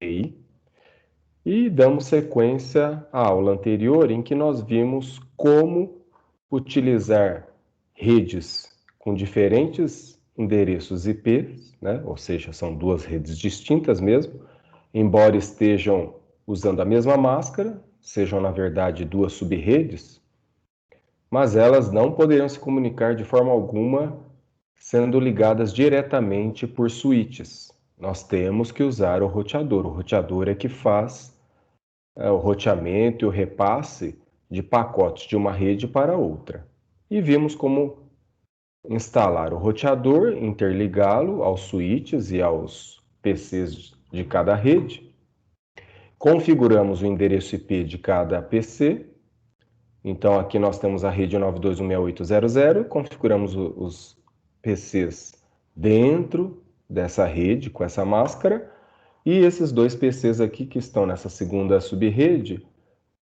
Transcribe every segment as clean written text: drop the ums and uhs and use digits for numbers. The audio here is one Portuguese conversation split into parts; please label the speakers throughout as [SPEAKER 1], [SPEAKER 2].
[SPEAKER 1] TI e damos sequência à aula anterior em que nós vimos como utilizar redes com diferentes endereços IP, né? Ou seja, são duas redes distintas mesmo, embora estejam usando a mesma máscara, sejam na verdade duas sub-redes, mas elas não poderiam se comunicar de forma alguma sendo ligadas diretamente por switches. Nós temos que usar o roteador. O roteador é que faz o roteamento e o repasse de pacotes de uma rede para outra. E vimos como instalar o roteador, interligá-lo aos switches e aos PCs de cada rede. Configuramos o endereço IP de cada PC. Então aqui nós temos a rede 92.168.0.0, configuramos os PCs dentro dessa rede com essa máscara, e esses dois PCs aqui que estão nessa segunda subrede,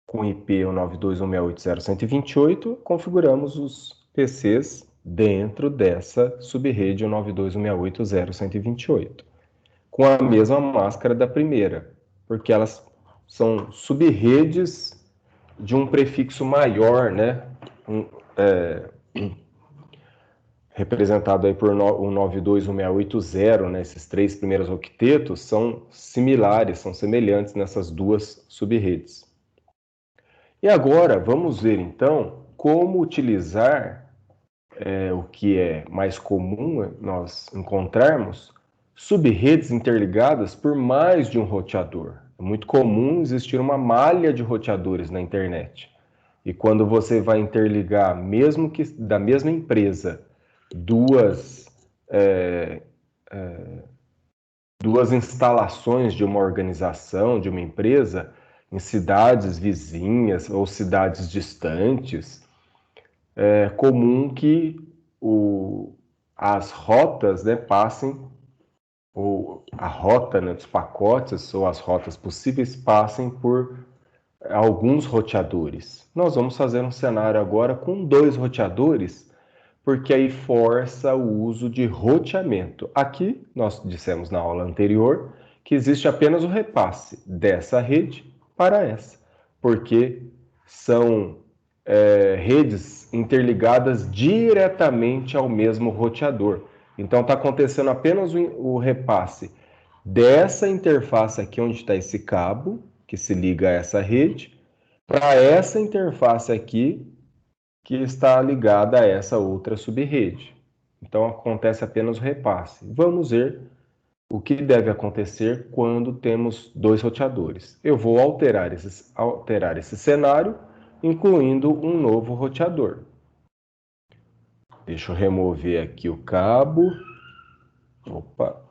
[SPEAKER 1] com IP 192.168.128, configuramos os PCs dentro dessa subrede 192.168.0.128, com a mesma máscara da primeira, porque elas são subredes de um prefixo maior, né? Representado aí por 192.168.0, né? Esses três primeiros octetos são similares, são semelhantes nessas duas subredes. E agora vamos ver então como utilizar o que é mais comum nós encontrarmos subredes interligadas por mais de um roteador. É muito comum existir uma malha de roteadores na internet. E quando você vai interligar, mesmo que da mesma empresa, duas instalações de uma organização, de uma empresa, em cidades vizinhas ou cidades distantes, é comum que as rotas, né, passem, ou a rota, né, dos pacotes ou as rotas possíveis passem por alguns roteadores. Nós vamos fazer um cenário agora com dois roteadores, porque aí força o uso de roteamento. Aqui, nós dissemos na aula anterior que existe apenas o repasse dessa rede para essa, porque são redes interligadas diretamente ao mesmo roteador. Então está acontecendo apenas o repasse dessa interface aqui onde está esse cabo, que se liga a essa rede, para essa interface aqui, que está ligada a essa outra subrede. Então acontece apenas o repasse. Vamos ver o que deve acontecer quando temos dois roteadores. Eu vou alterar esse cenário, incluindo um novo roteador. Deixa eu remover aqui o cabo. Opa!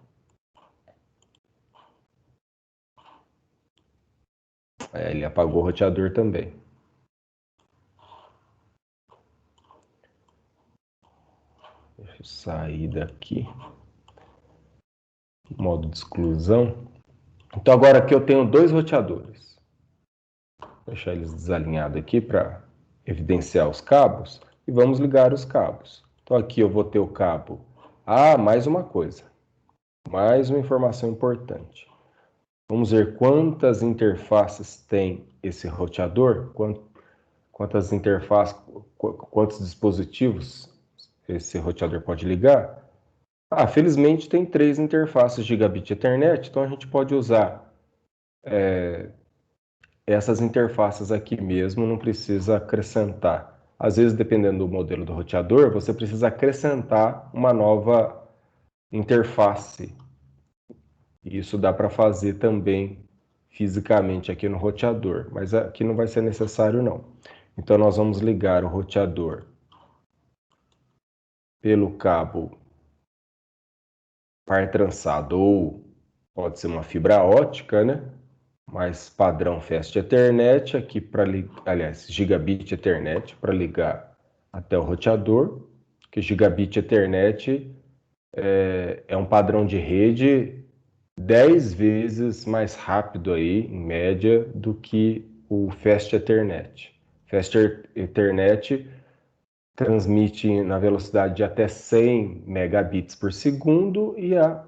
[SPEAKER 1] Ele apagou o roteador também. Deixa eu sair daqui. Modo de exclusão. Então agora aqui eu tenho dois roteadores. Vou deixar eles desalinhados aqui para evidenciar os cabos. E vamos ligar os cabos. Então aqui eu vou ter o cabo. Mais uma coisa. Mais uma informação importante. Vamos ver quantas interfaces tem esse roteador, quantas interfaces, quantos dispositivos esse roteador pode ligar. Felizmente tem 3 interfaces Gigabit Ethernet, então a gente pode usar essas interfaces aqui mesmo, não precisa acrescentar. Às vezes, dependendo do modelo do roteador, você precisa acrescentar uma nova interface. E isso dá para fazer também fisicamente aqui no roteador, mas aqui não vai ser necessário não. Então nós vamos ligar o roteador pelo cabo par trançado, ou pode ser uma fibra ótica, né? Mas padrão Fast Ethernet aqui para aliás, Gigabit Ethernet para ligar até o roteador, que Gigabit Ethernet é um padrão de rede 10 vezes mais rápido aí, em média, do que o Fast Ethernet. Fast Ethernet transmite na velocidade de até 100 megabits por segundo e a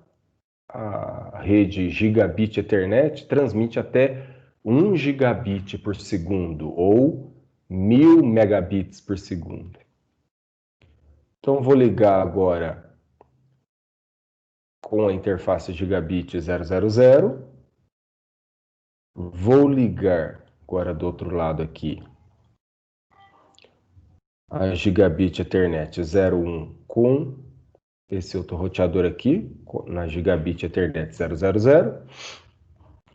[SPEAKER 1] a rede Gigabit Ethernet transmite até 1 gigabit por segundo ou 1000 megabits por segundo. Então, vou ligar agora com a interface Gigabit 000. Vou ligar agora do outro lado aqui a Gigabit Ethernet 01 com esse outro roteador aqui, na Gigabit Ethernet 000.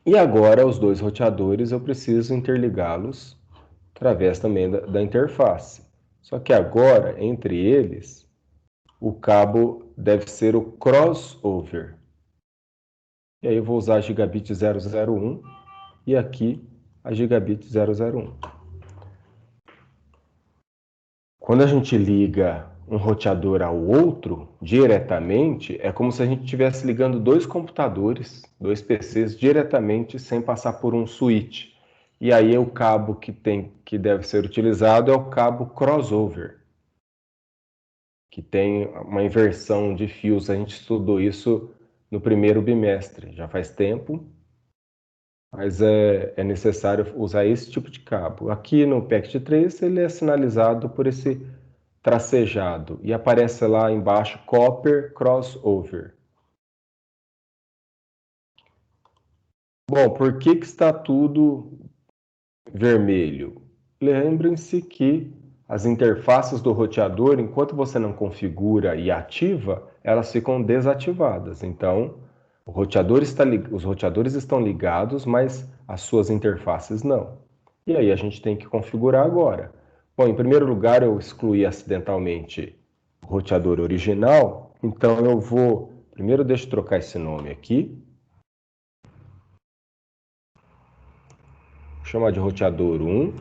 [SPEAKER 1] E agora os dois roteadores eu preciso interligá-los através também da interface. Só que agora, entre eles, o cabo deve ser o crossover. E aí eu vou usar a Gigabit 001 e aqui a Gigabit 001. Quando a gente liga um roteador ao outro diretamente, é como se a gente estivesse ligando dois computadores, dois PCs diretamente sem passar por um switch. E aí o cabo que deve ser utilizado é o cabo crossover, que tem uma inversão de fios. A gente estudou isso no primeiro bimestre, já faz tempo, mas é necessário usar esse tipo de cabo. Aqui no PECT 3 ele é sinalizado por esse tracejado e aparece lá embaixo Copper Crossover. Bom, por que está tudo vermelho? Lembrem-se que as interfaces do roteador, enquanto você não configura e ativa, elas ficam desativadas. Então, os roteadores estão ligados, mas as suas interfaces não. E aí a gente tem que configurar agora. Bom, em primeiro lugar, eu excluí acidentalmente o roteador original, então eu vou... Primeiro, deixa eu trocar esse nome aqui. Vou chamar de roteador 1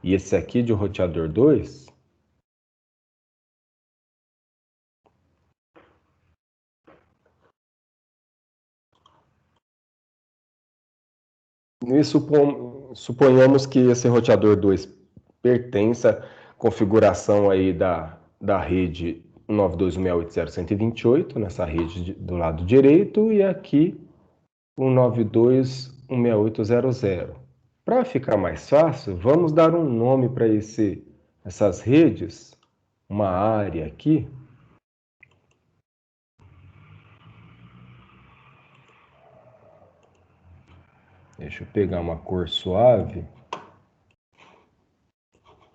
[SPEAKER 1] e esse aqui de roteador 2. E suponhamos que esse roteador 2 pertença à configuração aí da rede 192.168.128, nessa rede do lado direito, e aqui 192.168.1.0.0. Para ficar mais fácil, vamos dar um nome para essas redes, uma área aqui. Deixa eu pegar uma cor suave.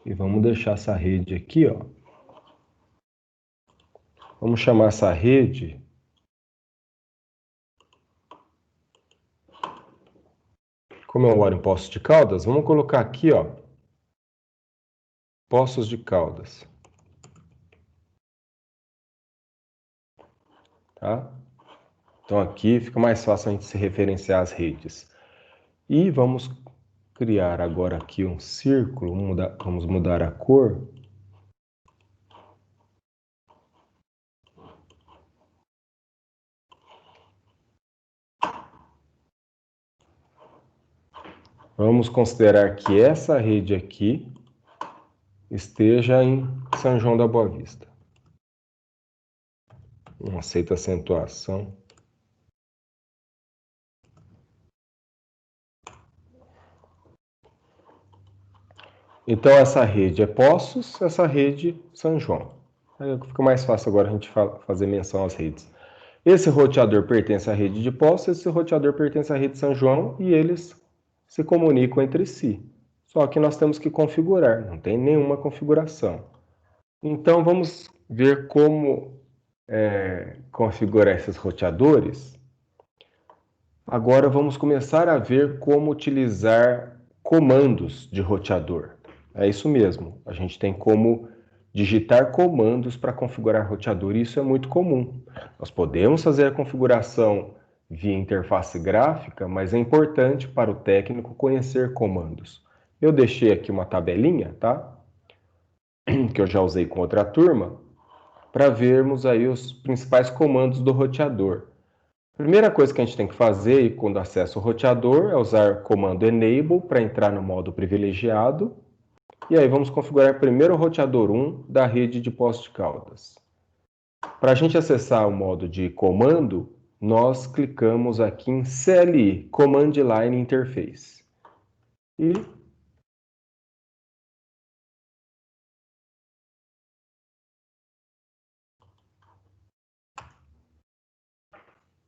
[SPEAKER 1] E vamos deixar essa rede aqui, ó. Vamos chamar essa rede como eu moro em Poços de Caldas, vamos colocar aqui, ó, Poços de Caldas. Tá? Então aqui fica mais fácil a gente se referenciar as redes. E vamos criar agora aqui um círculo, vamos mudar a cor. Vamos considerar que essa rede aqui esteja em São João da Boa Vista. Não aceita acentuação. Então essa rede é Poços, essa rede São João. Aí fica mais fácil agora a gente fazer menção às redes. Esse roteador pertence à rede de Poços, esse roteador pertence à rede de São João e eles se comunicam entre si. Só que nós temos que configurar, não tem nenhuma configuração. Então vamos ver como configurar esses roteadores. Agora vamos começar a ver como utilizar comandos de roteador. É isso mesmo, a gente tem como digitar comandos para configurar roteador e isso é muito comum. Nós podemos fazer a configuração via interface gráfica, mas é importante para o técnico conhecer comandos. Eu deixei aqui uma tabelinha, tá? Que eu já usei com outra turma, para vermos aí os principais comandos do roteador. Primeira coisa que a gente tem que fazer quando acessa o roteador é usar o comando enable para entrar no modo privilegiado. E aí vamos configurar primeiro o roteador 1 da rede de Poços de Caldas. Para a gente acessar o modo de comando, nós clicamos aqui em CLI, Command Line Interface. E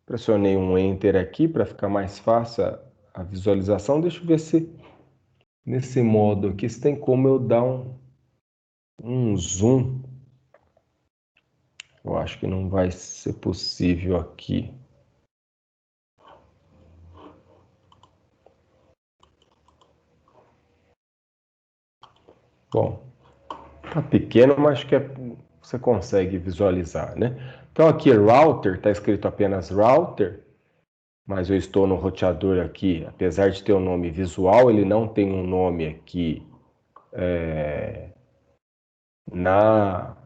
[SPEAKER 1] pressionei um Enter aqui para ficar mais fácil a visualização. Deixa eu ver se nesse modo aqui se tem como eu dar um zoom. Eu acho que não vai ser possível aqui. Bom, tá pequeno, mas acho que você consegue visualizar, né? Então aqui router, está escrito apenas router, mas eu estou no roteador aqui, apesar de ter um nome visual, ele não tem um nome aqui na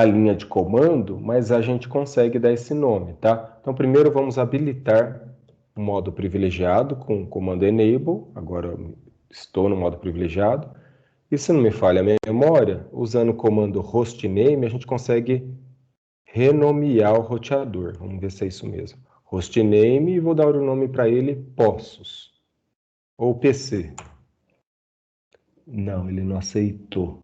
[SPEAKER 1] linha de comando, mas a gente consegue dar esse nome, tá? Então primeiro vamos habilitar o modo privilegiado com o comando enable, agora eu estou no modo privilegiado, e se não me falha a memória, usando o comando hostname, a gente consegue renomear o roteador. Vamos ver se é isso mesmo. Hostname e vou dar o nome para ele Poços ou PC. Não, ele não aceitou.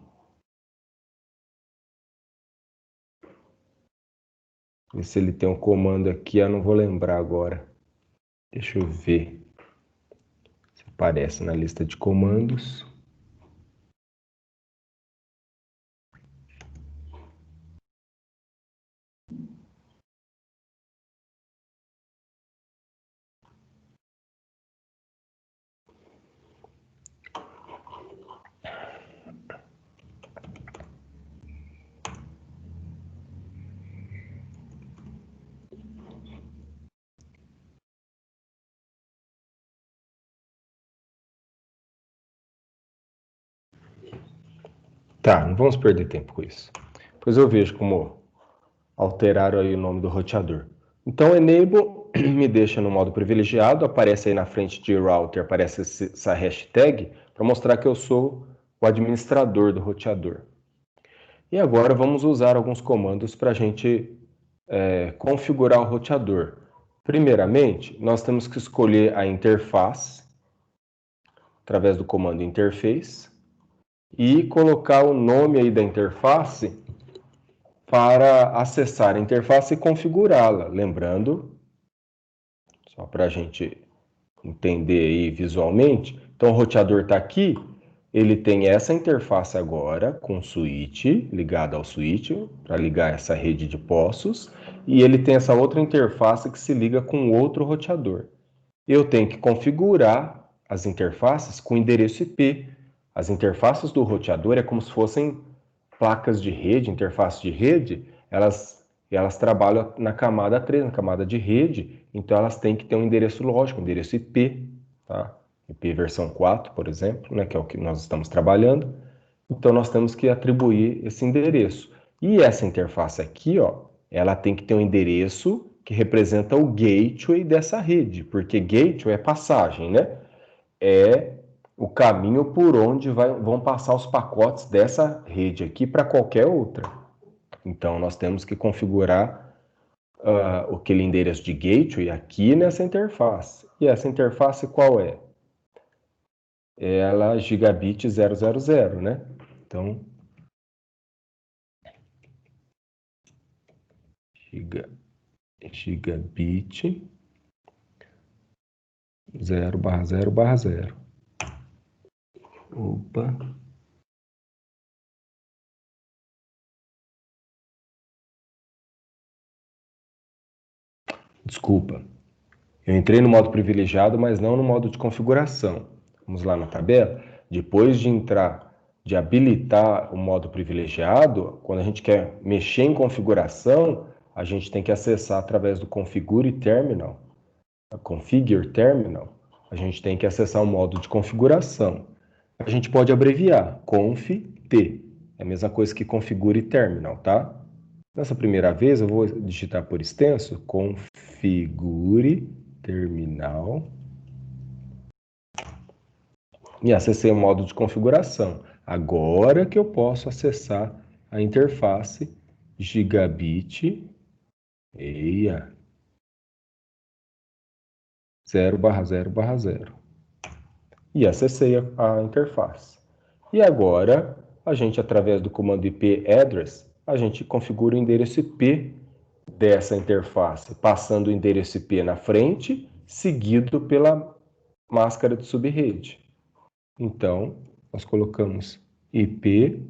[SPEAKER 1] Ver se ele tem um comando aqui, eu não vou lembrar agora. Deixa eu ver se aparece na lista de comandos. Tá, não vamos perder tempo com isso. Pois eu vejo como alteraram aí o nome do roteador. Então, Enable me deixa no modo privilegiado, aparece aí na frente de router, aparece essa hashtag para mostrar que eu sou o administrador do roteador. E agora vamos usar alguns comandos para a gente configurar o roteador. Primeiramente, nós temos que escolher a interface através do comando interface e colocar o nome aí da interface para acessar a interface e configurá-la. Lembrando, só para a gente entender aí visualmente, então o roteador está aqui, ele tem essa interface agora com o switch, ligado ao switch, para ligar essa rede de poços, e ele tem essa outra interface que se liga com outro roteador. Eu tenho que configurar as interfaces com endereço IP. As interfaces do roteador é como se fossem placas de rede, interface de rede, elas trabalham na camada 3, na camada de rede, então elas têm que ter um endereço lógico, um endereço IP, tá? IP versão 4, por exemplo, né, que é o que nós estamos trabalhando. Então nós temos que atribuir esse endereço. E essa interface aqui, ó, ela tem que ter um endereço que representa o gateway dessa rede, porque gateway é passagem, né? É o caminho por onde vão passar os pacotes dessa rede aqui para qualquer outra. Então, nós temos que configurar aquele endereço de gateway aqui nessa interface. E essa interface qual é? Ela gigabit 000, né? Então, gigabit 0/0/0. Opa. Desculpa. Eu entrei no modo privilegiado, mas não no modo de configuração. Vamos lá na tabela. Depois de entrar, de habilitar o modo privilegiado, quando a gente quer mexer em configuração, a gente tem que acessar através do Configure Terminal, a Configure Terminal. A gente tem que acessar o modo de configuração. A gente pode abreviar, conf-t. É a mesma coisa que Configure Terminal, tá? Nessa primeira vez, eu vou digitar por extenso, configure terminal, e acessei o modo de configuração. Agora que eu posso acessar a interface gigabit, eia, 0/0/0. E acessei a interface. E agora, a gente, através do comando IP address, a gente configura o endereço IP dessa interface, passando o endereço IP na frente, seguido pela máscara de subrede. Então, nós colocamos IP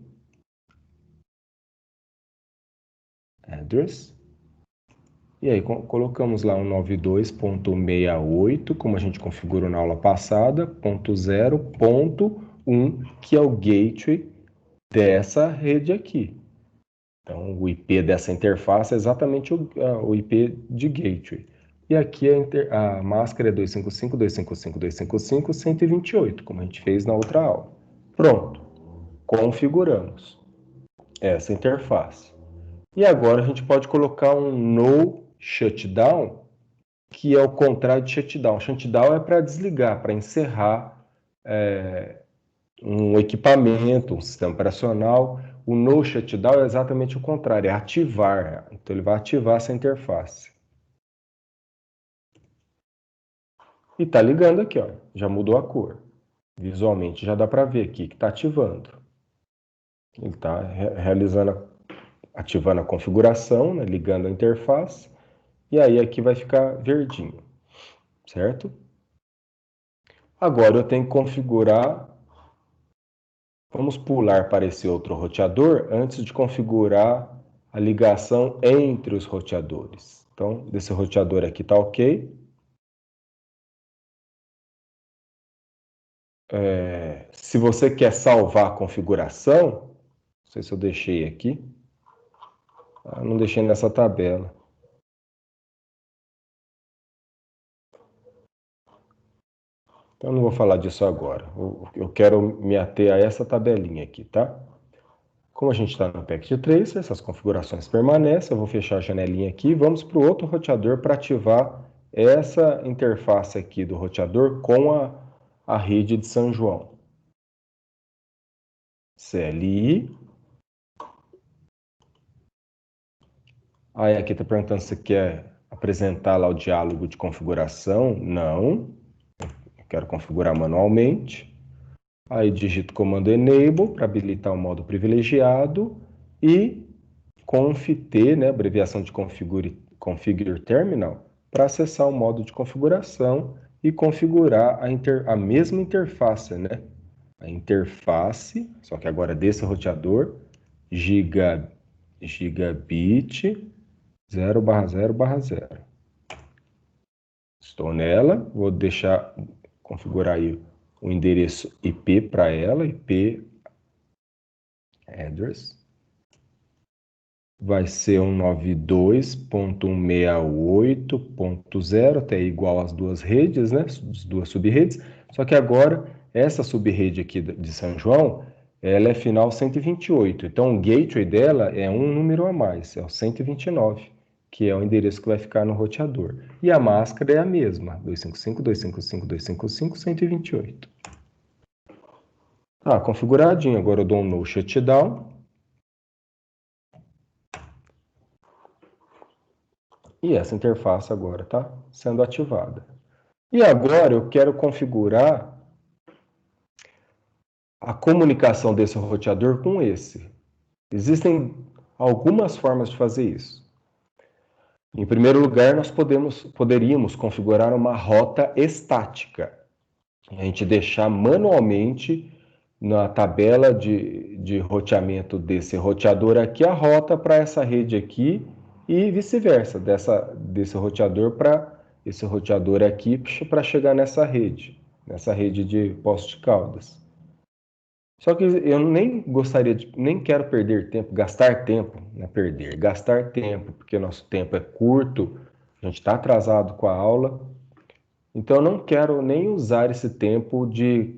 [SPEAKER 1] address, e aí colocamos lá um 92.68, como a gente configurou na aula passada, .0.1, que é o gateway dessa rede aqui. Então, o IP dessa interface é exatamente o IP de gateway. E aqui a máscara é 255.255.255.128, como a gente fez na outra aula. Pronto, configuramos essa interface. E agora a gente pode colocar um no shutdown, que é o contrário de shutdown. Shutdown é para desligar, para encerrar um equipamento, um sistema operacional. O no shutdown é exatamente o contrário, é ativar. Então ele vai ativar essa interface. E está ligando aqui, ó, já mudou a cor. Visualmente já dá para ver aqui que está ativando. Ele está ativando a configuração, né, ligando a interface. E aí aqui vai ficar verdinho, certo? Agora eu tenho que configurar. Vamos pular para esse outro roteador antes de configurar a ligação entre os roteadores. Então, desse roteador aqui está ok. Se você quer salvar a configuração, não sei se eu deixei aqui. Não deixei nessa tabela. Então, eu não vou falar disso agora. Eu quero me ater a essa tabelinha aqui, tá? Como a gente está no Packet Tracer, essas configurações permanecem. Eu vou fechar a janelinha aqui. Vamos para o outro roteador para ativar essa interface aqui do roteador com a rede de São João. CLI. Aí aqui está perguntando se quer apresentar lá o diálogo de configuração. Não. Eu quero configurar manualmente. Aí digito o comando enable para habilitar o modo privilegiado e conft, né, abreviação de configure terminal, para acessar o modo de configuração e configurar a mesma interface, né? A interface, só que agora desse roteador, gigabit 0/0/0. Estou nela, vou configurar aí o endereço IP para ela, IP address. Vai ser um 92.168.0, até igual às duas redes, né? As duas sub-redes. Só que agora, essa sub-rede aqui de São João, ela é final 128. Então, o gateway dela é um número a mais, é o 129, que é o endereço que vai ficar no roteador. E a máscara é a mesma, 255.255.255.128. Tá, configuradinho. Agora eu dou um no shutdown. E essa interface agora está sendo ativada. E agora eu quero configurar a comunicação desse roteador com esse. Existem algumas formas de fazer isso. Em primeiro lugar, nós poderíamos configurar uma rota estática. A gente deixar manualmente na tabela de roteamento desse roteador aqui a rota para essa rede aqui e vice-versa, desse roteador para esse roteador aqui para chegar nessa rede de Poços de Caldas. Só que eu nem quero perder tempo, gastar tempo, gastar tempo, porque nosso tempo é curto, a gente está atrasado com a aula, então eu não quero nem usar esse tempo de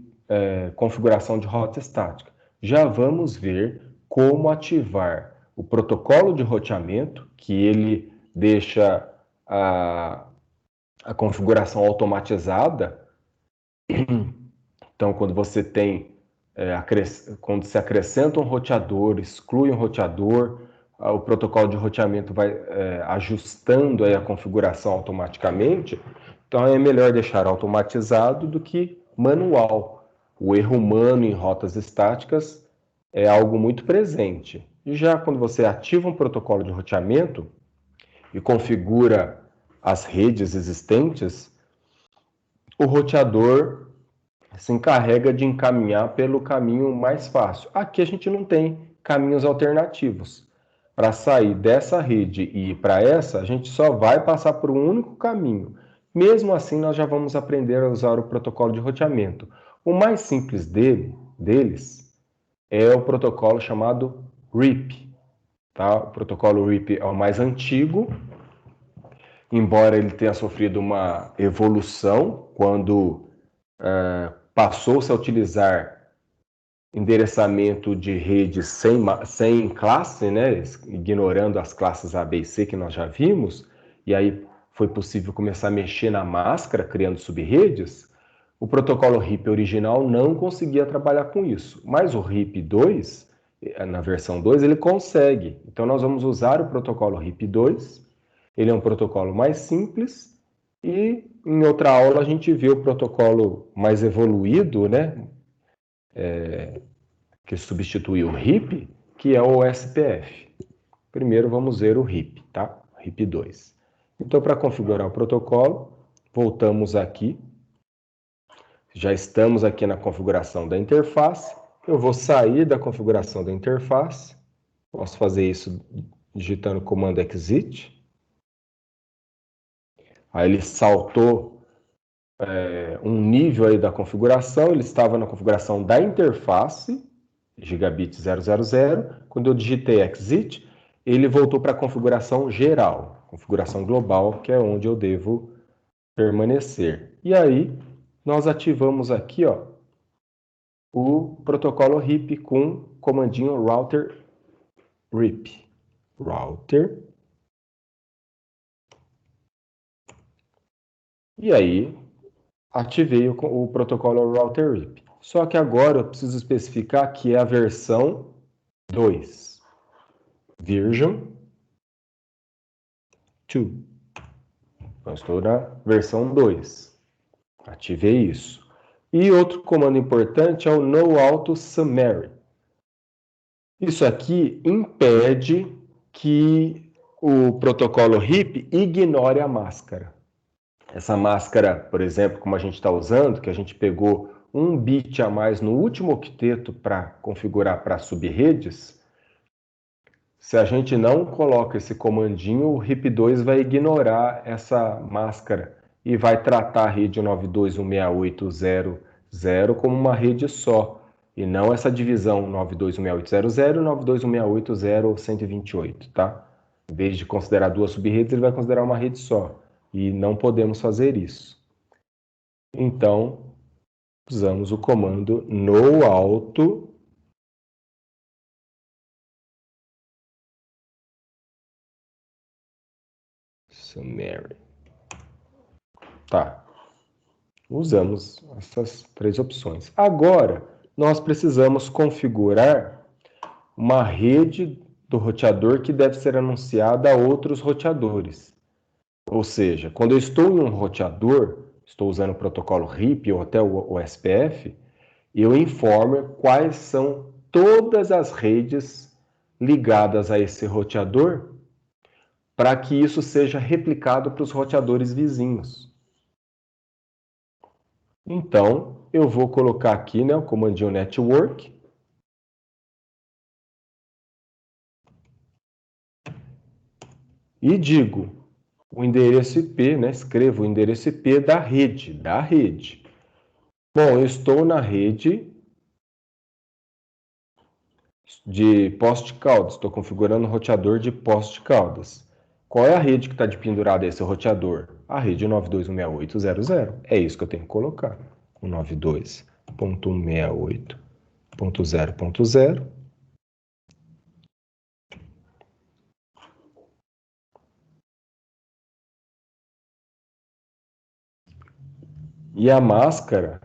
[SPEAKER 1] configuração de rota estática. Já vamos ver como ativar o protocolo de roteamento, que ele deixa a configuração automatizada. Então, quando você tem, quando se acrescenta um roteador, exclui um roteador, o protocolo de roteamento vai ajustando aí a configuração automaticamente. Então é melhor deixar automatizado do que manual. O erro humano em rotas estáticas é algo muito presente. E já quando você ativa um protocolo de roteamento e configura as redes existentes, o roteador se encarrega de encaminhar pelo caminho mais fácil. Aqui a gente não tem caminhos alternativos. Para sair dessa rede e ir para essa, a gente só vai passar por um único caminho. Mesmo assim, nós já vamos aprender a usar o protocolo de roteamento. O mais simples deles é o protocolo chamado RIP. Tá? O protocolo RIP é o mais antigo, embora ele tenha sofrido uma evolução quando passou-se a utilizar endereçamento de redes sem classe, né? Ignorando as classes A, B e C que nós já vimos, e aí foi possível começar a mexer na máscara, criando subredes. O protocolo RIP original não conseguia trabalhar com isso, mas o RIP 2, na versão 2, ele consegue. Então nós vamos usar o protocolo RIP 2, ele é um protocolo mais simples, e em outra aula a gente vê o protocolo mais evoluído, né? Que substitui o RIP, que é o SPF. Primeiro vamos ver o RIP, tá? RIP 2. Então, para configurar o protocolo, voltamos aqui. Já estamos aqui na configuração da interface. Eu vou sair da configuração da interface. Posso fazer isso digitando o comando exit. Aí ele saltou um nível aí da configuração. Ele estava na configuração da interface, gigabit 000. Quando eu digitei exit, ele voltou para a configuração geral, configuração global, que é onde eu devo permanecer. E aí, nós ativamos aqui, ó, o protocolo RIP com comandinho router RIP. Router. E aí, ativei o protocolo router RIP. Só que agora eu preciso especificar que é a versão 2. Version 2. Então, estou na versão 2. Ativei isso. E outro comando importante é o No Auto Summary. Isso aqui impede que o protocolo RIP ignore a máscara. Essa máscara, por exemplo, como a gente está usando, que a gente pegou um bit a mais no último octeto para configurar para subredes, se a gente não coloca esse comandinho, o RIP2 vai ignorar essa máscara e vai tratar a rede 9216800 como uma rede só, e não essa divisão 9216800 e 921680128, tá? Em vez de considerar duas subredes, ele vai considerar uma rede só, e não podemos fazer isso. Então, usamos o comando no auto summary. Tá. Usamos essas três opções. Agora, nós precisamos configurar uma rede do roteador que deve ser anunciada a outros roteadores. Ou seja, quando eu estou em um roteador, estou usando o protocolo RIP ou até o SPF, eu informo quais são todas as redes ligadas a esse roteador para que isso seja replicado para os roteadores vizinhos. Então, eu vou colocar aqui, né, o comandinho network. E digo o endereço IP, né, escrevo o endereço IP da rede. Bom, eu estou na rede de Poste Caldas, estou configurando o roteador de Poste Caldas. Qual é a rede que está de pendurada a esse roteador? A rede 92.168.0.0. É isso que eu tenho que colocar. 92.168.0.0. E a máscara,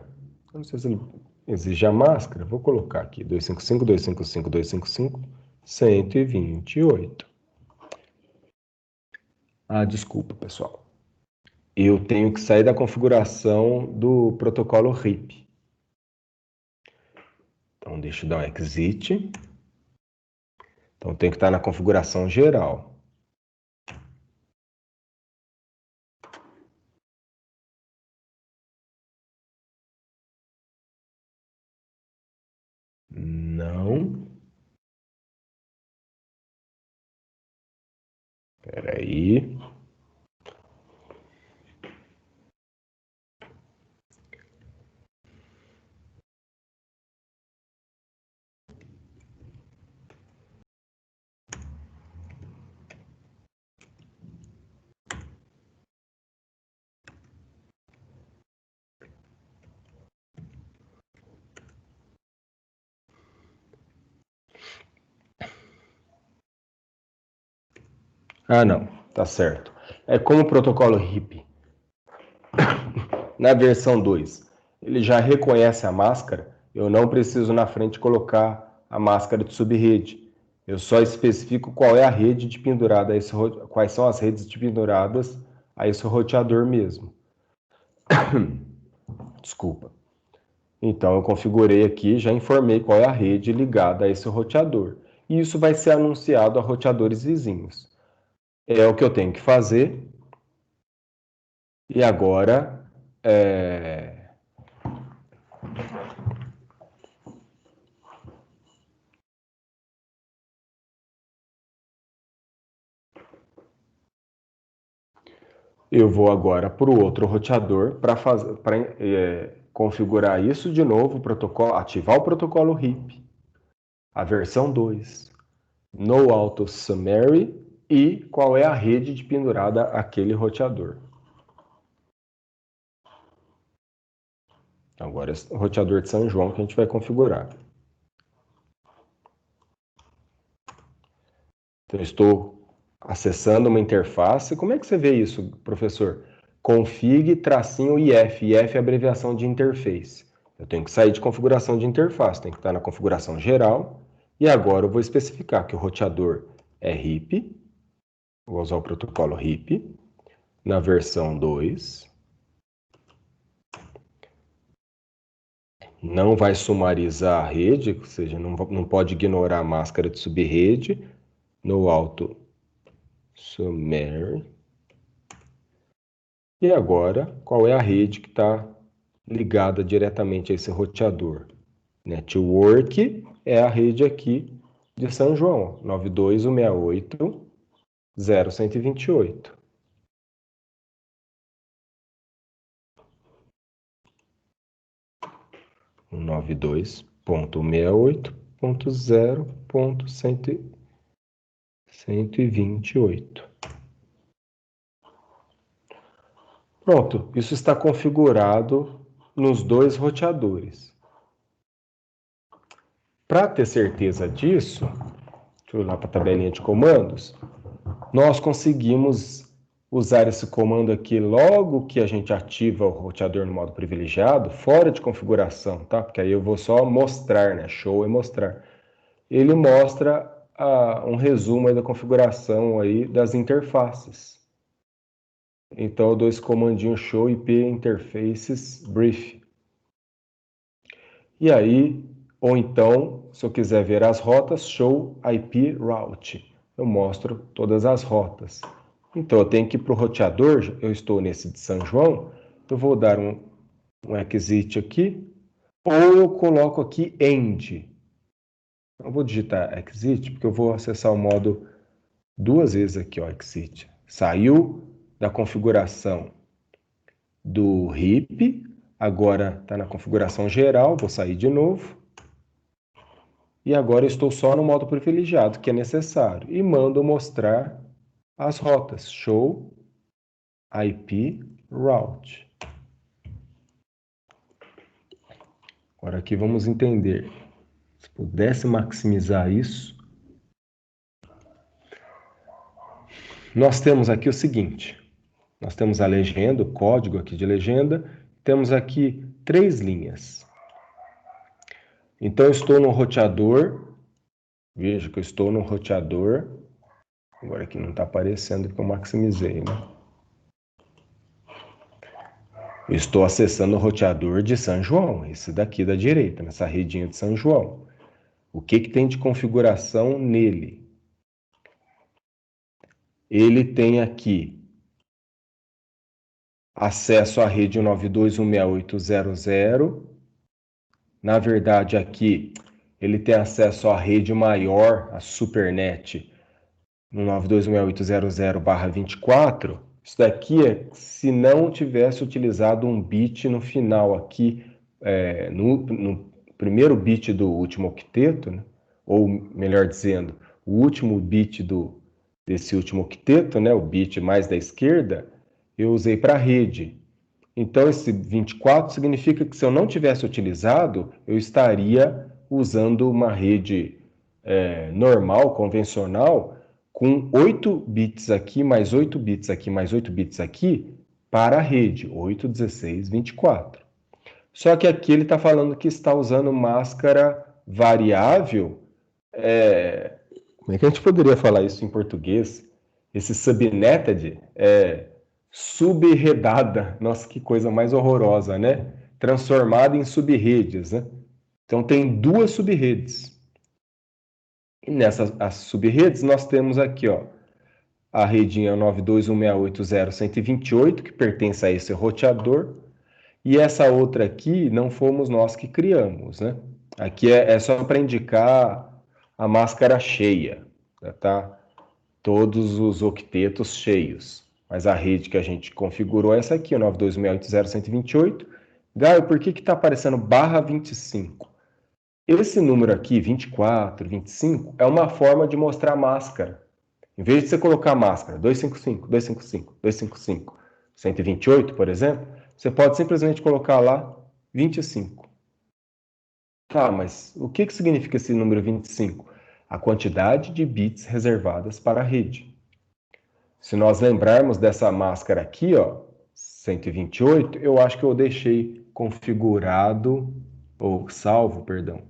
[SPEAKER 1] eu não sei se ele exige a máscara, vou colocar aqui 255.255.255.128. Ah, desculpa, pessoal. eu tenho que sair da configuração do protocolo RIP. Então, deixa eu dar um exit. Então, tem que estar na configuração geral. Não. Espera aí. Ah, não. Tá certo. É como o protocolo RIP. Na versão 2, ele já reconhece a máscara. Eu não preciso na frente colocar a máscara de subrede. Eu só especifico qual é a rede de pendurada a esse, quais são as redes de penduradas a esse roteador mesmo. Desculpa. Então eu configurei aqui, já informei qual é a rede ligada a esse roteador. E isso vai ser anunciado a roteadores vizinhos. É o que eu tenho que fazer. E agora eu vou agora para o outro roteador para configurar isso de novo, o protocolo, ativar o protocolo RIP, a versão 2, no auto summary e qual é a rede de pendurada àquele roteador. Agora é o roteador de São João que a gente vai configurar. Então, eu estou acessando uma interface. Como é que você vê isso, professor? Config-IF. IF é a abreviação de interface. Eu tenho que sair de configuração de interface, tem que estar na configuração geral. E agora eu vou especificar que o roteador é RIP. Vou usar o protocolo RIP na versão 2. Não vai sumarizar a rede, ou seja, não pode ignorar a máscara de subrede. No auto summary. E agora, qual é a rede que está ligada diretamente a esse roteador? Network é a rede aqui de São João, 92.168.0.128. O 92.168.0.128. Pronto, isso está configurado nos dois roteadores. Para ter certeza disso, deixa eu ir lá para a tabelinha de comandos, nós conseguimos usar esse comando aqui logo que a gente ativa o roteador no modo privilegiado, fora de configuração, tá? Porque aí eu vou só mostrar, né? Show é mostrar. Ele mostra um resumo aí da configuração aí das interfaces. Então eu dou esse comandinho show IP interfaces brief. E aí, ou então, se eu quiser ver as rotas, show IP route. Eu mostro todas as rotas. Então, eu tenho que ir para o roteador, eu estou nesse de São João, eu vou dar um exit aqui, ou eu coloco aqui end. Eu vou digitar exit, porque eu vou acessar o modo duas vezes aqui, ó, exit. Saiu da configuração do RIP, agora está na configuração geral, vou sair de novo. E agora estou só no modo privilegiado, que é necessário. E mando mostrar as rotas. Show IP route. Agora aqui vamos entender. Se pudesse maximizar isso. Nós temos aqui o seguinte. Nós temos a legenda, o código aqui de legenda. Temos aqui 3 linhas. Então eu estou no roteador. Veja que eu estou no roteador. Agora aqui não está aparecendo porque eu maximizei, né? Eu estou acessando o roteador de São João, esse daqui da direita, nessa redinha de São João. O que tem de configuração nele? Ele tem aqui acesso à rede 192.168.0.0. Na verdade, aqui ele tem acesso à rede maior, a Supernet, no 92.168.0.0/24. Isso daqui é se não tivesse utilizado um bit no final aqui, no primeiro bit do último octeto, né? Ou melhor dizendo, o último bit desse último octeto, né? O bit mais da esquerda, eu usei para a rede. Então, esse 24 significa que se eu não tivesse utilizado, eu estaria usando uma rede normal, convencional, com 8 bits aqui, mais 8 bits aqui, mais 8 bits aqui, para a rede, 8, 16, 24. Só que aqui ele está falando que está usando máscara variável. Como é que a gente poderia falar isso em português? Esse subnetted é subredada. Nossa, que coisa mais horrorosa, né? Transformada em subredes, né? Então tem duas subredes. E nessas as subredes nós temos aqui, ó, a redinha 92.168.0.128, que pertence a esse roteador, e essa outra aqui não fomos nós que criamos, né? Aqui é só para indicar a máscara cheia, tá? Todos os octetos cheios. Mas a rede que a gente configurou é essa aqui, o 92.168.0.128. Gaio, por que está aparecendo /25? Esse número aqui, 24, 25, é uma forma de mostrar máscara. Em vez de você colocar máscara 255, 255, 255, 128, por exemplo, você pode simplesmente colocar lá 25. Tá, mas o que significa esse número 25? A quantidade de bits reservadas para a rede. Se nós lembrarmos dessa máscara aqui, ó, 128, eu acho que eu deixei configurado, ou salvo, perdão,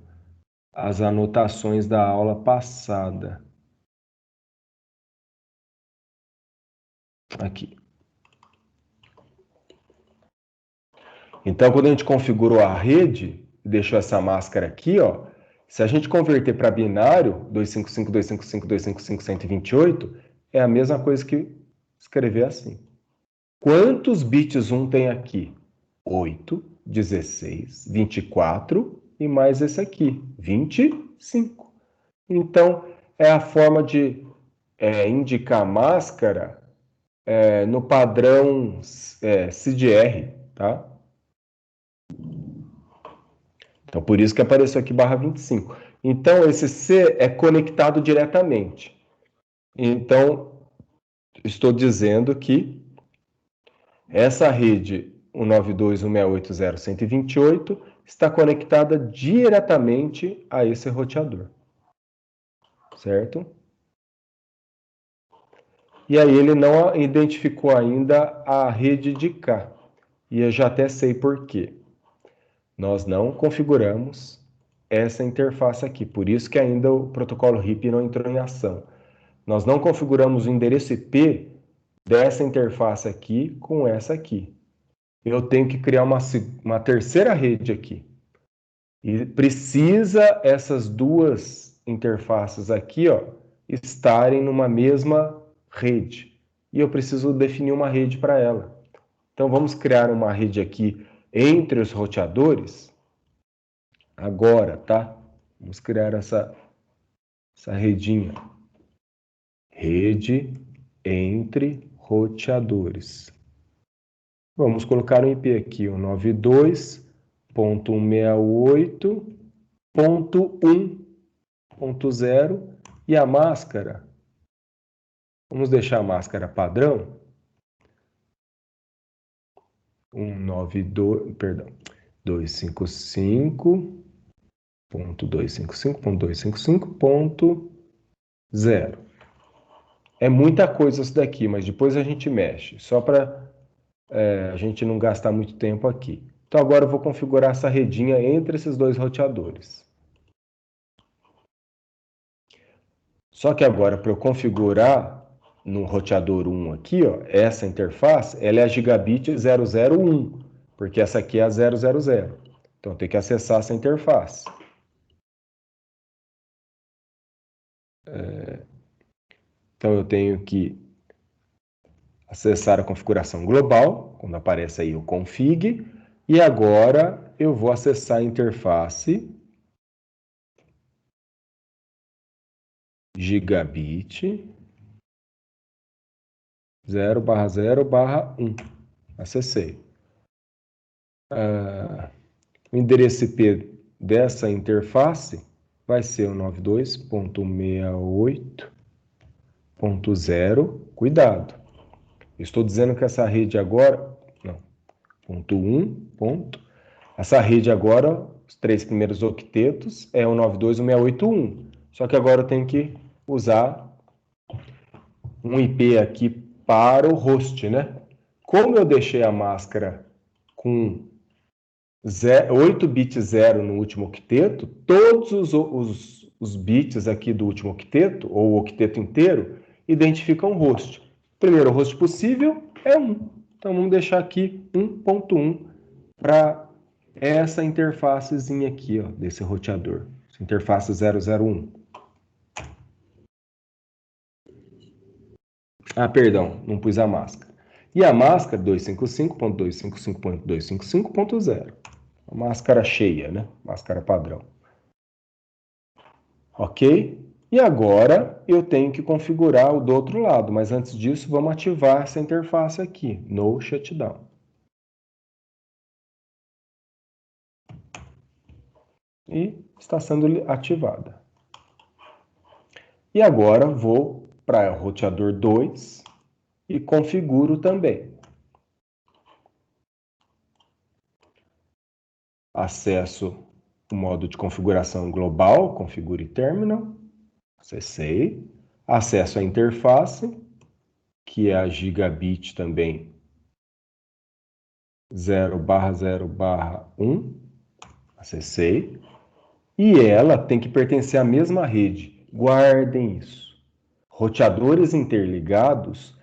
[SPEAKER 1] as anotações da aula passada. Aqui. Então, quando a gente configurou a rede, deixou essa máscara aqui, ó, se a gente converter para binário, 255, 255, 255, 128, é a mesma coisa que escrever assim. Quantos bits 1 tem aqui? 8, 16, 24 e mais esse aqui, 25. Então, é a forma de indicar máscara no padrão CDR, tá? Então, por isso que apareceu aqui /25. Então, esse C é conectado diretamente. Então, estou dizendo que essa rede 192.168.0.128 está conectada diretamente a esse roteador, certo? E aí ele não identificou ainda a rede de cá. E eu já até sei por quê. Nós não configuramos essa interface aqui, por isso que ainda o protocolo RIP não entrou em ação. Nós não configuramos o endereço IP dessa interface aqui com essa aqui. Eu tenho que criar uma terceira rede aqui. E precisa essas duas interfaces aqui, ó, estarem numa mesma rede. E eu preciso definir uma rede para ela. Então vamos criar uma rede aqui entre os roteadores. Agora, tá? Vamos criar essa redinha. Rede entre roteadores. Vamos colocar um IP aqui, o 92.168.1.0 e a máscara. Vamos deixar a máscara padrão. 255.255.255.0. É muita coisa isso daqui, mas depois a gente mexe, só para a gente não gastar muito tempo aqui. Então agora eu vou configurar essa redinha entre esses dois roteadores. Só que agora, para eu configurar no roteador 1 aqui, ó, essa interface, ela é a gigabit 001. porque essa aqui é a 000. Então, eu tenho que acessar essa interface. Então, eu tenho que acessar a configuração global, quando aparece aí o config, e agora eu vou acessar a interface gigabit 0/0/1. Acessei. O endereço IP dessa interface vai ser o 92.68.0. Cuidado. Estou dizendo que essa rede agora... Não. Ponto 1. Essa rede agora, os 3 primeiros octetos, é o 92.168.1. Só que agora eu tenho que usar um IP aqui para o host, né? Como eu deixei a máscara com 8 bits 0 no último octeto, todos os bits aqui do último octeto, ou o octeto inteiro, identificam o host. O primeiro host possível é 1. Então vamos deixar aqui 1.1 para essa interfacezinha aqui, ó, desse roteador. Essa interface 001. Ah, perdão, não pus a máscara. E a máscara 255.255.255.0. A máscara cheia, né? Máscara padrão. Ok? E agora eu tenho que configurar o do outro lado, mas antes disso vamos ativar essa interface aqui, no shutdown. E está sendo ativada. E agora vou para o roteador 2 e configuro também. Acesso o modo de configuração global, configure terminal, acessei. Acesso à interface, que é a gigabit também 0/0/1, acessei. E ela tem que pertencer à mesma rede. Guardem isso. Roteadores interligados,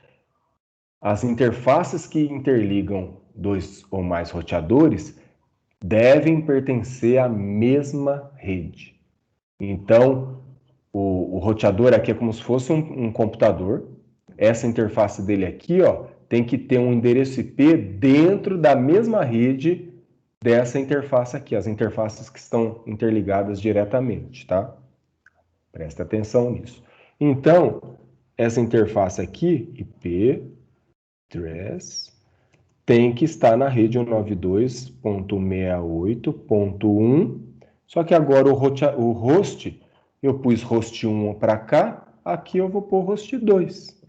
[SPEAKER 1] as interfaces que interligam 2 ou mais roteadores devem pertencer à mesma rede. Então, o roteador aqui é como se fosse um computador. Essa interface dele aqui, ó, tem que ter um endereço IP dentro da mesma rede dessa interface aqui, as interfaces que estão interligadas diretamente, tá? Presta atenção nisso. Então, essa interface aqui, IP address, tem que estar na rede 192.68.1, só que agora o host, eu pus host 1 para cá, aqui eu vou pôr host 2,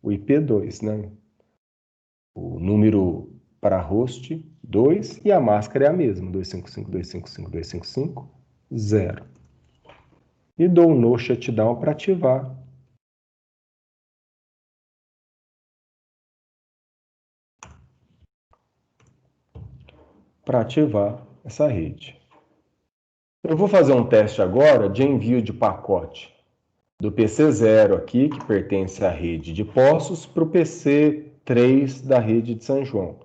[SPEAKER 1] o IP2, né? O número para host 2 e a máscara é a mesma, 255.255.255.0. E dou um no shutdown para ativar. Para ativar essa rede. Eu vou fazer um teste agora de envio de pacote do PC0 aqui, que pertence à rede de Poços, para o PC3 da rede de São João.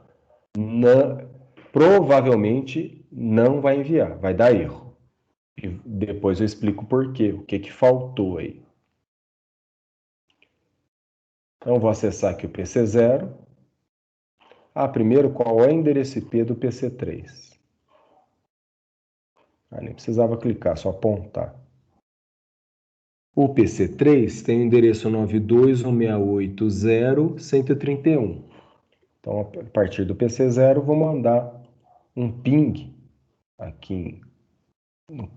[SPEAKER 1] Provavelmente não vai enviar, vai dar erro. E depois eu explico por quê, o que faltou aí. Então, vou acessar aqui o PC0. Primeiro, qual é o endereço IP do PC3? Nem precisava clicar, só apontar. O PC3 tem o endereço 92.168.0.131. Então, a partir do PC0, vou mandar um ping aqui no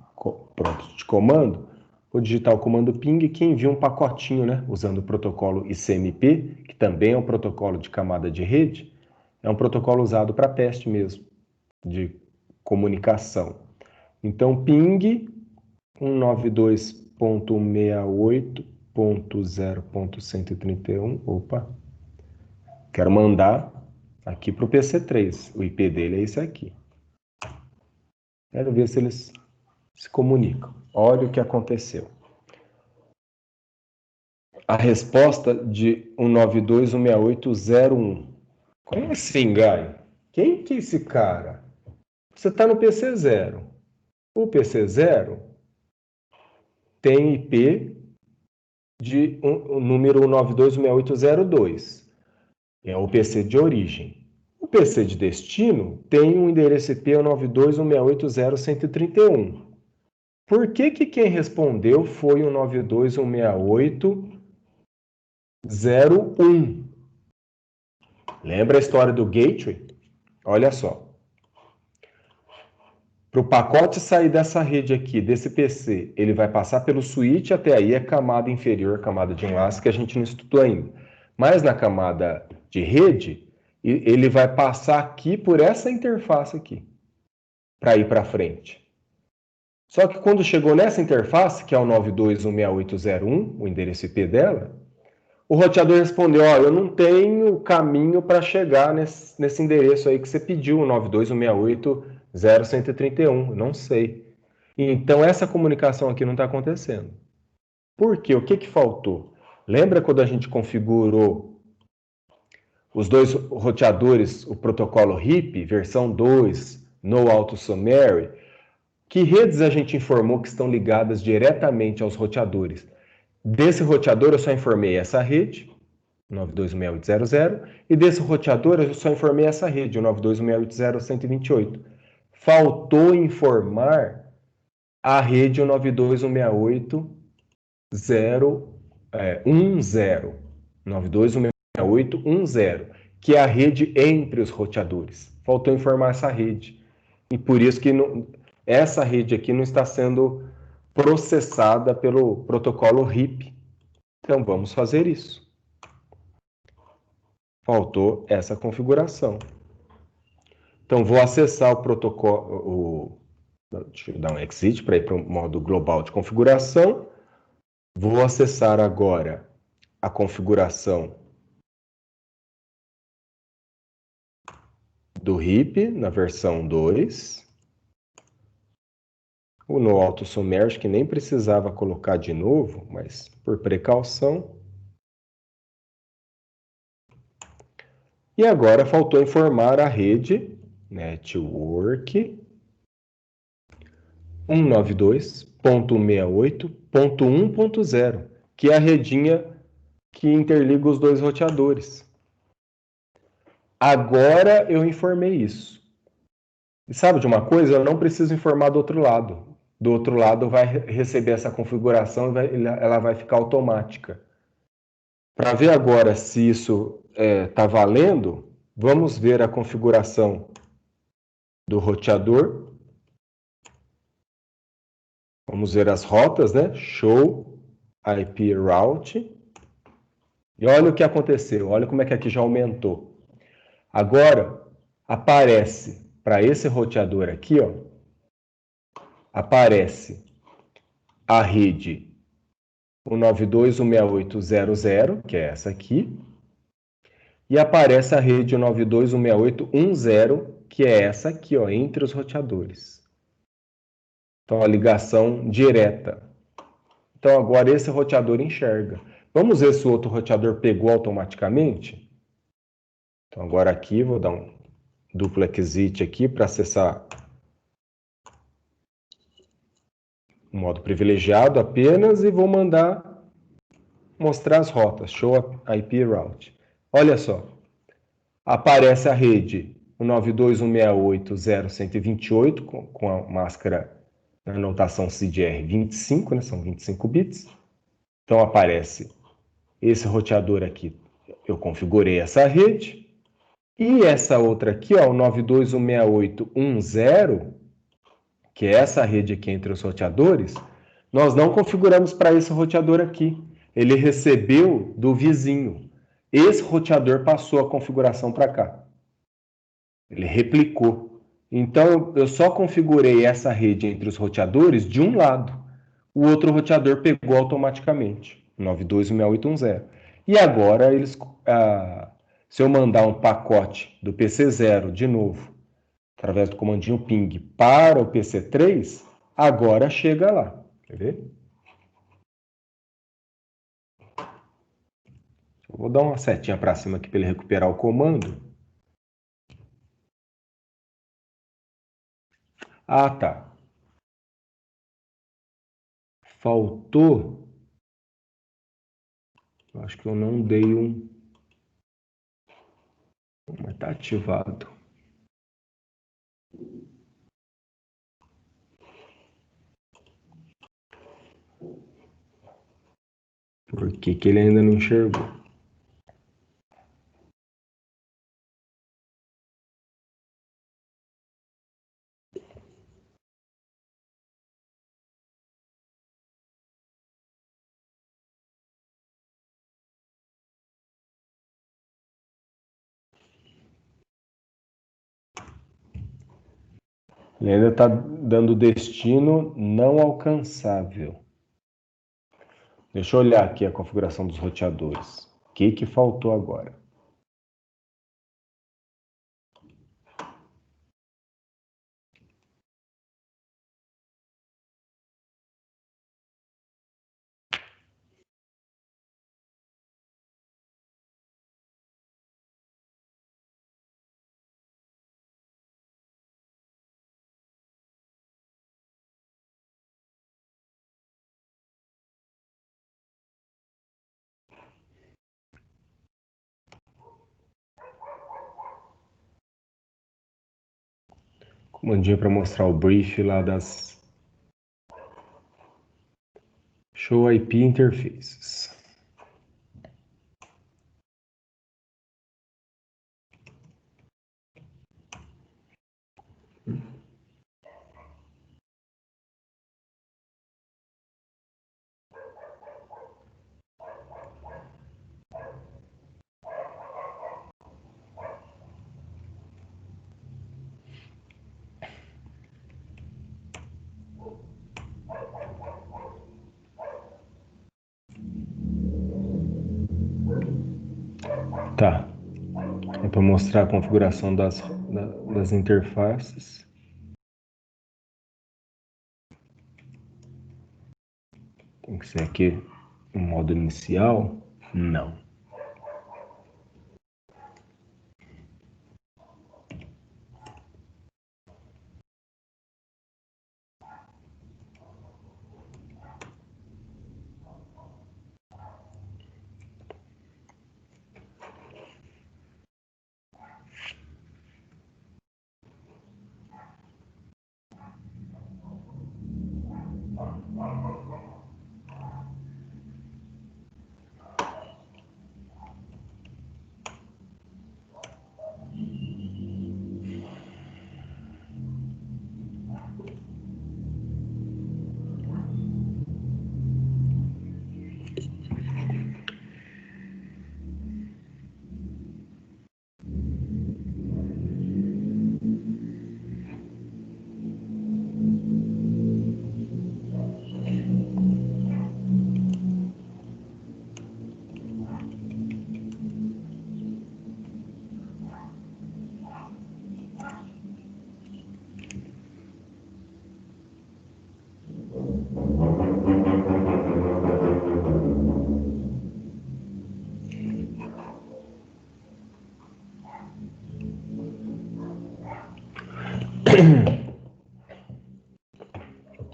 [SPEAKER 1] prompt de comando. Vou digitar o comando ping que envia um pacotinho, né? Usando o protocolo ICMP, que também é um protocolo de camada de rede. É um protocolo usado para teste mesmo, de comunicação. Então, ping 192.168.0.131. Opa! Quero mandar aqui para o PC3. O IP dele é esse aqui. Quero ver se eles se comunicam. Olha o que aconteceu. A resposta de 192.168.0.1. Como assim, Gaio? Quem que é esse cara? Você está no PC0. O PC0 tem IP de número 192.168.0.2. É o PC de origem. O PC de destino tem um endereço IP 192.168.0.131. Por que quem respondeu foi o 192.168.0.1? Lembra a história do gateway? Olha só. Para o pacote sair dessa rede aqui, desse PC, ele vai passar pelo switch, até aí é camada inferior, camada de enlace, que a gente não estudou ainda. Mas na camada de rede, ele vai passar aqui por essa interface aqui, para ir para frente. Só que quando chegou nessa interface, que é o 92.168.0.1, o endereço IP dela, o roteador respondeu, ó, eu não tenho caminho para chegar nesse endereço aí que você pediu, 92.168.0.131, não sei. Então essa comunicação aqui não está acontecendo. Por quê? O que faltou? Lembra quando a gente configurou os dois roteadores, o protocolo RIP, versão 2, no auto summary? Que redes a gente informou que estão ligadas diretamente aos roteadores? Desse roteador eu só informei essa rede, 92.168.0.0, e desse roteador eu só informei essa rede, o 92.168.0.128. Faltou informar a rede 92.168.0.10, 92.168.10, que é a rede entre os roteadores. Faltou informar essa rede. E por isso que essa rede aqui não está sendo processada pelo protocolo RIP. Então vamos fazer isso. Faltou essa configuração. Então vou acessar o protocolo, deixa eu dar um exit para ir para o modo global de configuração. Vou acessar agora a configuração do RIP na versão 2. O no auto submerge, que nem precisava colocar de novo, mas por precaução. E agora faltou informar a rede network 192.168.1.0, que é a redinha que interliga os dois roteadores. Agora eu informei isso. E sabe de uma coisa? Eu não preciso informar do outro lado. Do outro lado vai receber essa configuração e ela vai ficar automática. Para ver agora se isso está valendo, vamos ver a configuração do roteador. Vamos ver as rotas, né? Show IP route. E olha o que aconteceu, olha como é que aqui já aumentou. Agora aparece para esse roteador aqui, ó, aparece a rede 192.168.0.0, que é essa aqui, e aparece a rede 192.168.1.0, que é essa aqui, ó, entre os roteadores. Então a ligação direta. Então agora esse roteador enxerga. Vamos ver se o outro roteador pegou automaticamente? Então agora aqui vou dar um duplo exit aqui para acessar o modo privilegiado apenas e vou mandar mostrar as rotas, show IP route. Olha só, aparece a rede 192.168.0.128 com a máscara na notação CDR 25, né, são 25 bits. Então aparece esse roteador aqui, eu configurei essa rede. E essa outra aqui, ó, o 92.168.1.0, que é essa rede aqui entre os roteadores, nós não configuramos para esse roteador aqui. Ele recebeu do vizinho. Esse roteador passou a configuração para cá. Ele replicou. Então, eu só configurei essa rede entre os roteadores de um lado. O outro roteador pegou automaticamente, 92.168.1.0. E agora, se eu mandar um pacote do PC0 de novo, através do comandinho ping para o PC3, agora chega lá. Quer ver? Eu vou dar uma setinha para cima aqui para ele recuperar o comando. Ah, tá. Faltou. Eu acho que eu não dei um. Mas tá ativado. Por que que ele ainda não enxergou? Ele ainda está dando destino não alcançável. Deixa eu olhar aqui a configuração dos roteadores. O que que faltou agora? Comandinho para mostrar o brief lá das Show IP Interfaces. Tá. É para mostrar a configuração das interfaces. Tem que ser aqui o modo inicial? Não.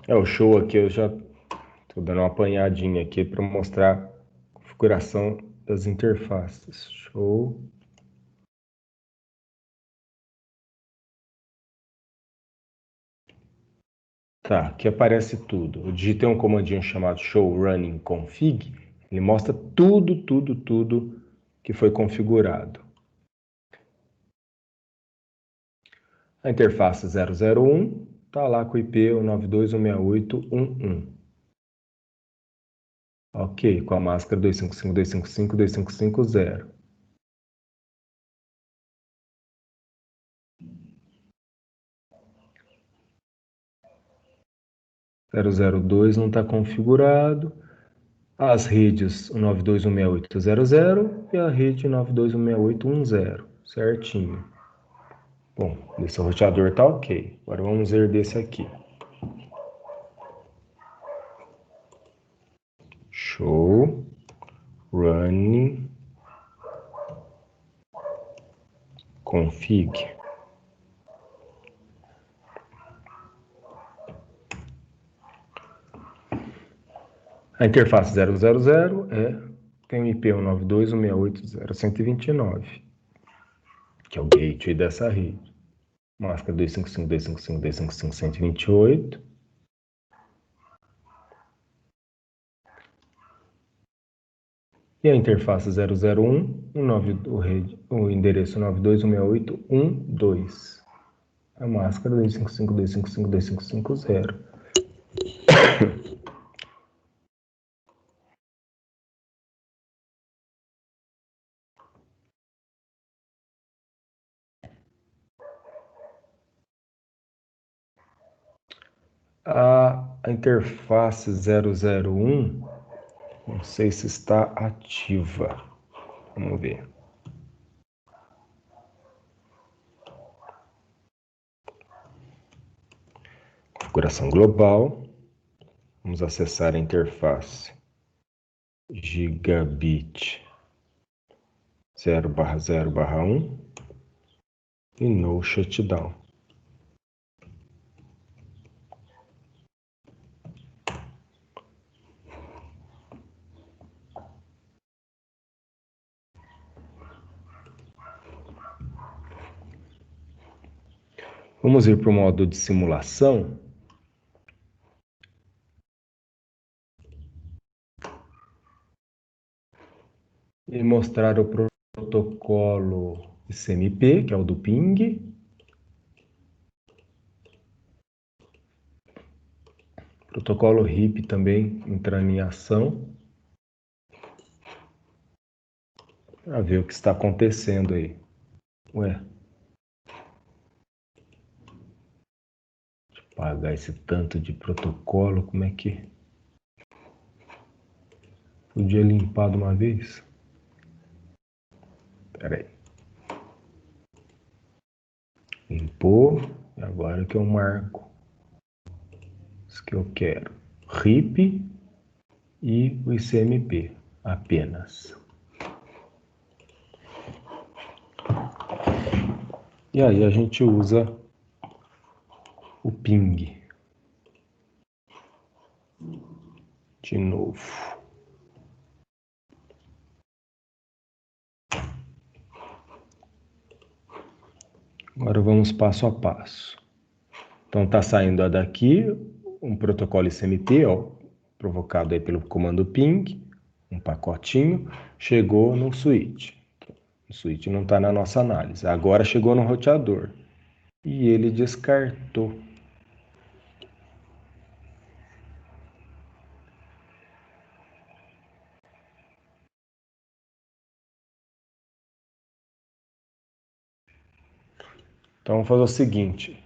[SPEAKER 1] É o show aqui, eu já estou dando uma apanhadinha aqui para mostrar a configuração das interfaces. Show. Tá, aqui aparece tudo. Eu digitei um comandinho chamado show running config. Ele mostra tudo que foi configurado. A interface 001 está lá com o IP 192.168.1.1. Ok, com a máscara 255.255.255.0. 002 não está configurado. As redes 192.168.0.0 e a rede 192.168.1.0, certinho. Bom, esse roteador está ok. Agora vamos ver desse aqui. Show running config. A interface 000 tem o IP 192.168.0.129, que é o gateway dessa rede. Máscara 255.255.255.128. E a interface 001, o endereço 92.168.1.2. A máscara 255.255.255.0. A interface 001, não sei se está ativa. Vamos ver. Configuração global. Vamos acessar a interface gigabit 0/0/1 e no shutdown. Vamos ir para o modo de simulação. E mostrar o protocolo ICMP, que é o do ping. Protocolo RIP também entrando em ação. Para ver o que está acontecendo aí. Ué. Deixa eu apagar esse tanto de protocolo. Como é que... Podia limpar de uma vez? Espera aí. Limpou. E agora que eu marco. Isso que eu quero. RIP e o ICMP. Apenas. E aí a gente usa o ping. De novo. Agora vamos passo a passo. Então está saindo daqui um protocolo ICMP, ó, provocado aí pelo comando ping, um pacotinho, chegou no switch. O switch não está na nossa análise. Agora chegou no roteador e ele descartou. Então vamos fazer o seguinte.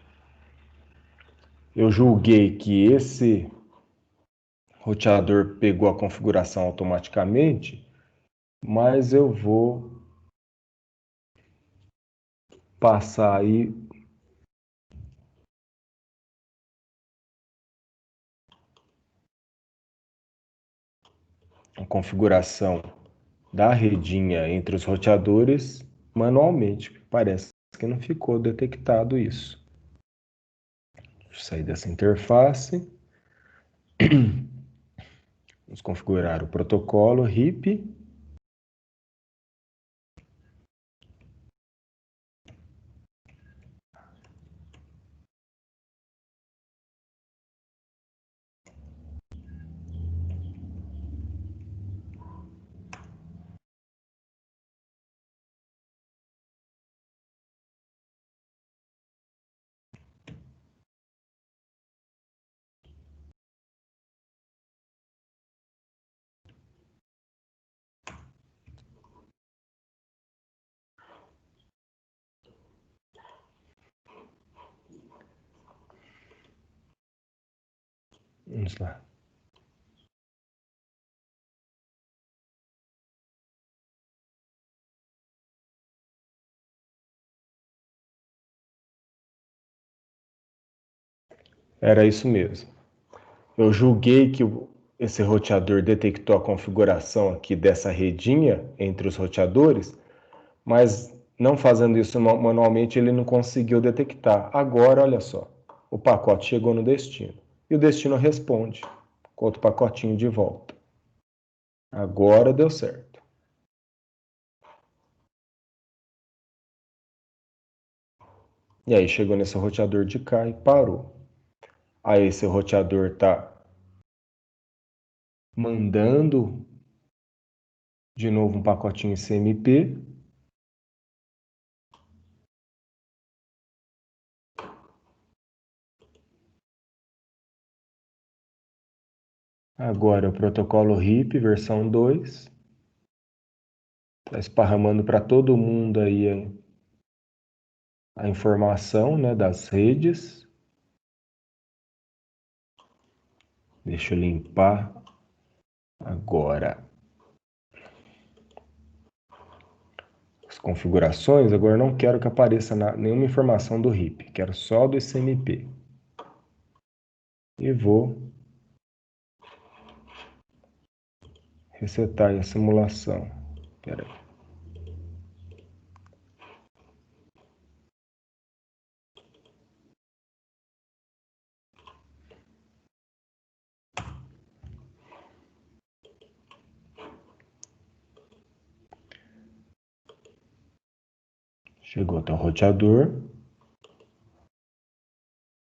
[SPEAKER 1] Eu julguei que esse roteador pegou a configuração automaticamente, mas eu vou passar aí a configuração da redinha entre os roteadores manualmente. Parece que não ficou detectado isso. Deixa eu sair dessa interface. Vamos configurar o protocolo RIP. Vamos lá. Era isso mesmo. Eu julguei que esse roteador detectou a configuração aqui dessa redinha entre os roteadores, mas não fazendo isso manualmente ele não conseguiu detectar. Agora, olha só, o pacote chegou no destino e o destino responde com outro pacotinho de volta. Agora deu certo. E aí chegou nesse roteador de cá e parou. Aí esse roteador está mandando de novo um pacotinho CMP. Agora o protocolo RIP versão 2. Está esparramando para todo mundo aí a informação, né, das redes. Deixa eu limpar agora as configurações. Agora não quero que apareça nenhuma informação do RIP, quero só do CMP. E vou resetar a simulação. Espera aí. Chegou até o roteador.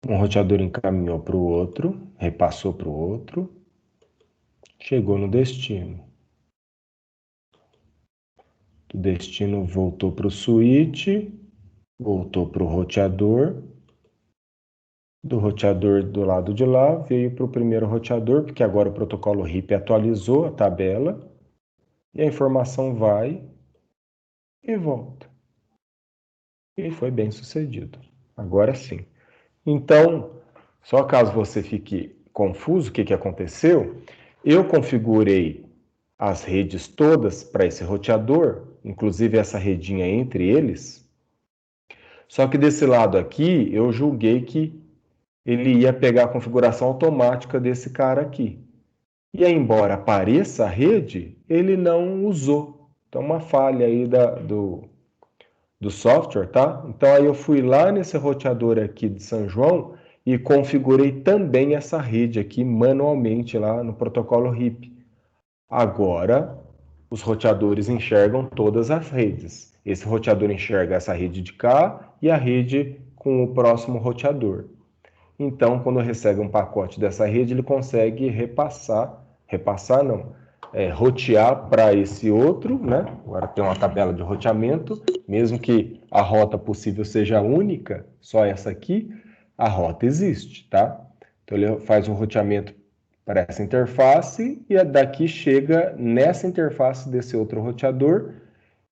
[SPEAKER 1] Um roteador encaminhou para o outro, repassou para o outro, chegou no destino. Do destino voltou para o switch, voltou para o roteador. Do roteador do lado de lá veio para o primeiro roteador, porque agora o protocolo RIP atualizou a tabela e a informação vai e volta. E foi bem sucedido. Agora sim. Então, só caso você fique confuso o que aconteceu, eu configurei as redes todas para esse roteador, inclusive essa redinha entre eles. Só que desse lado aqui, eu julguei que ele ia pegar a configuração automática desse cara aqui. E aí, embora apareça a rede, ele não usou. Então, uma falha aí do software, tá? Então, aí eu fui lá nesse roteador aqui de São João e configurei também essa rede aqui manualmente lá no protocolo RIP. Agora, os roteadores enxergam todas as redes. Esse roteador enxerga essa rede de cá e a rede com o próximo roteador. Então, quando recebe um pacote dessa rede, ele consegue repassar não, rotear para esse outro, né? Agora tem uma tabela de roteamento, mesmo que a rota possível seja única, só essa aqui, a rota existe, tá? Então ele faz um roteamento para essa interface e daqui chega nessa interface desse outro roteador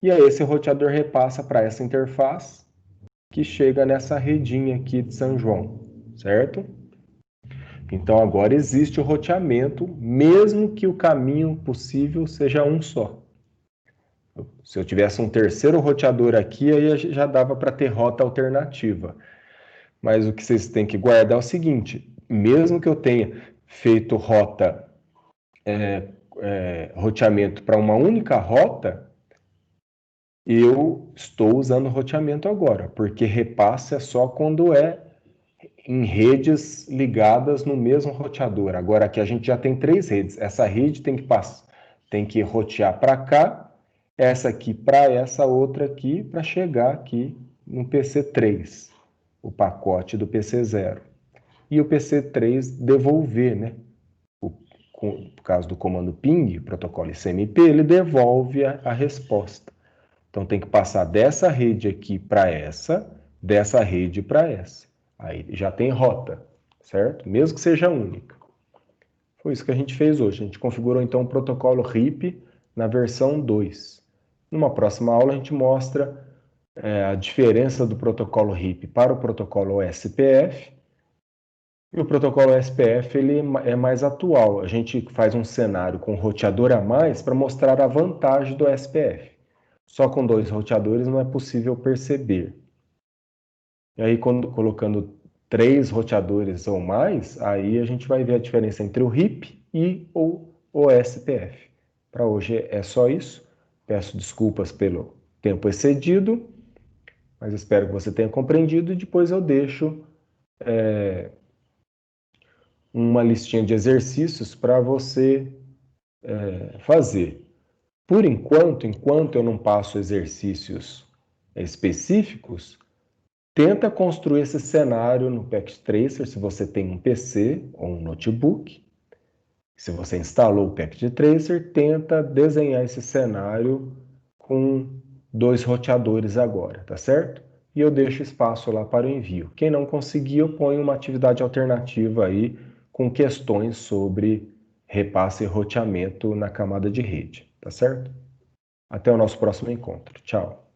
[SPEAKER 1] e aí esse roteador repassa para essa interface que chega nessa redinha aqui de São João, certo? Então agora existe o roteamento, mesmo que o caminho possível seja um só. Se eu tivesse um terceiro roteador aqui, aí já dava para ter rota alternativa. Mas o que vocês têm que guardar é o seguinte: mesmo que eu tenha feito roteamento para uma única rota, eu estou usando roteamento agora, porque repasse é só quando é em redes ligadas no mesmo roteador. Agora aqui a gente já tem 3 redes. Essa rede tem que rotear para cá, essa aqui para essa outra aqui, para chegar aqui no PC3, o pacote do PC0. E o PC3 devolver, né? Por causa do comando ping, protocolo ICMP, ele devolve a resposta. Então tem que passar dessa rede aqui para essa, dessa rede para essa. Aí já tem rota, certo? Mesmo que seja única. Foi isso que a gente fez hoje. A gente configurou então o protocolo RIP na versão 2. Numa próxima aula a gente mostra a diferença do protocolo RIP para o protocolo SPF. E o protocolo SPF ele é mais atual. A gente faz um cenário com roteador a mais para mostrar a vantagem do SPF. Só com 2 roteadores não é possível perceber. E aí, colocando 3 roteadores ou mais, aí a gente vai ver a diferença entre o RIP e o SPF. Para hoje é só isso. Peço desculpas pelo tempo excedido, mas espero que você tenha compreendido e depois eu deixo uma listinha de exercícios para você fazer. Por enquanto eu não passo exercícios específicos, tenta construir esse cenário no Packet Tracer se você tem um PC ou um notebook. Se você instalou o Packet Tracer, tenta desenhar esse cenário com 2 roteadores agora, tá certo? E eu deixo espaço lá para o envio. Quem não conseguir, eu ponho uma atividade alternativa aí com questões sobre repasse e roteamento na camada de rede, tá certo? Até o nosso próximo encontro. Tchau.